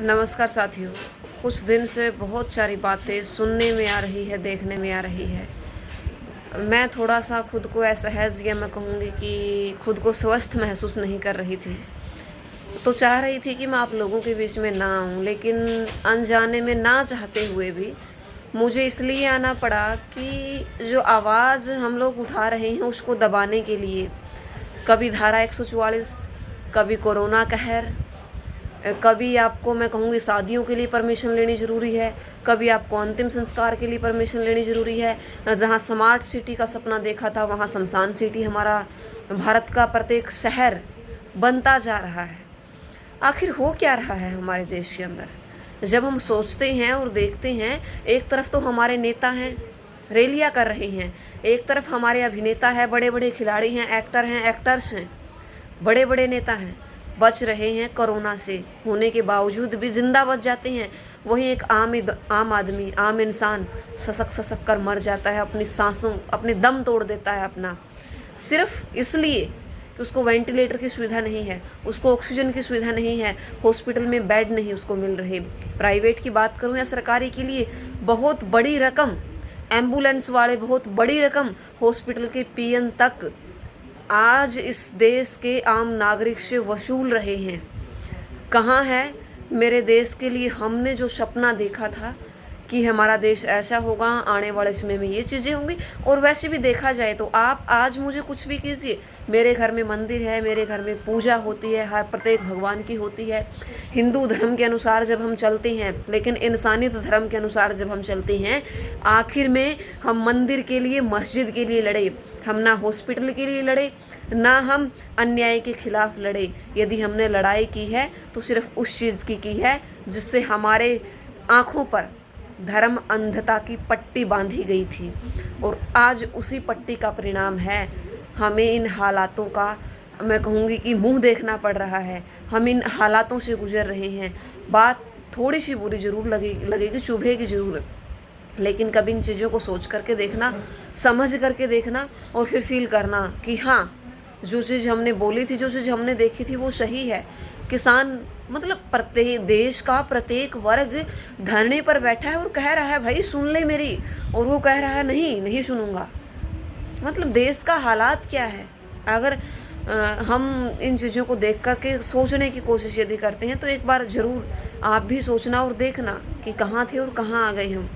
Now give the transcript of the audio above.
नमस्कार साथियों। कुछ दिन से बहुत सारी बातें सुनने में आ रही है, देखने में आ रही है। मैं थोड़ा सा खुद को असहज या मैं कहूँगी कि खुद को स्वस्थ महसूस नहीं कर रही थी। तो चाह रही थी कि मैं आप लोगों के बीच में ना आऊँ, लेकिन अनजाने में ना चाहते हुए भी मुझे इसलिए आना पड़ा कि जो आवाज़ हम लोग उठा रहे हैं उसको दबाने के लिए कभी धारा 144, कभी कोरोना कहर, कभी आपको मैं कहूँगी शादियों के लिए परमिशन लेनी ज़रूरी है, कभी आपको अंतिम संस्कार के लिए परमिशन लेनी ज़रूरी है। जहाँ स्मार्ट सिटी का सपना देखा था वहाँ शमशान सिटी हमारा भारत का प्रत्येक शहर बनता जा रहा है। आखिर हो क्या रहा है हमारे देश के अंदर? जब हम सोचते हैं और देखते हैं, एक तरफ तो हमारे नेता हैं, रैलियाँ कर रहे हैं, एक तरफ हमारे अभिनेता है, बड़े बड़े खिलाड़ी हैं, एक्टर हैं, एक्टर्स हैं, बड़े बड़े नेता हैं, बच रहे हैं कोरोना से होने के बावजूद भी जिंदा बच जाते हैं। वहीं एक आम आदमी, आम इंसान ससक ससक कर मर जाता है, अपनी सांसों, अपने दम तोड़ देता है अपना, सिर्फ इसलिए कि उसको वेंटिलेटर की सुविधा नहीं है, उसको ऑक्सीजन की सुविधा नहीं है, हॉस्पिटल में बेड नहीं उसको मिल रहे। प्राइवेट की बात करूँ या सरकारी के लिए बहुत बड़ी रकम, एम्बुलेंस वाले बहुत बड़ी रकम, हॉस्पिटल के पीएन तक आज इस देश के आम नागरिक से वसूल रहे हैं। कहाँ है मेरे देश के लिए हमने जो सपना देखा था कि हमारा देश ऐसा होगा, आने वाले समय में ये चीज़ें होंगी। और वैसे भी देखा जाए तो आप आज मुझे कुछ भी कीजिए, मेरे घर में मंदिर है, मेरे घर में पूजा होती है, हर प्रत्येक भगवान की होती है। हिंदू धर्म के अनुसार जब हम चलते हैं, लेकिन इंसानियत धर्म के अनुसार जब हम चलते हैं, आखिर में हम मंदिर के लिए, मस्जिद के लिए लड़े। हम ना हॉस्पिटल के लिए लड़े, ना हम अन्याय के खिलाफ लड़े। यदि हमने लड़ाई की है तो सिर्फ उस चीज़ की है जिससे हमारे आँखों पर धर्म अंधता की पट्टी बांधी गई थी। और आज उसी पट्टी का परिणाम है, हमें इन हालातों का मैं कहूँगी कि मुंह देखना पड़ रहा है। हम इन हालातों से गुजर रहे हैं। बात थोड़ी सी बुरी ज़रूर लगेगी, चुभेगी ज़रूर, लेकिन कभी इन चीज़ों को सोच करके देखना, समझ करके देखना और फिर फील करना कि हाँ, जो चीज़ हमने बोली थी, जो चीज़ हमने देखी थी वो सही है। किसान मतलब प्रत्येक देश का प्रत्येक वर्ग धरने पर बैठा है और कह रहा है भाई सुन ले मेरी, और वो कह रहा है नहीं नहीं सुनूंगा। मतलब देश का हालात क्या है? अगर हम इन चीज़ों को देख कर के सोचने की कोशिश यदि करते हैं तो एक बार ज़रूर आप भी सोचना और देखना कि कहाँ थे और कहाँ आ गए हम।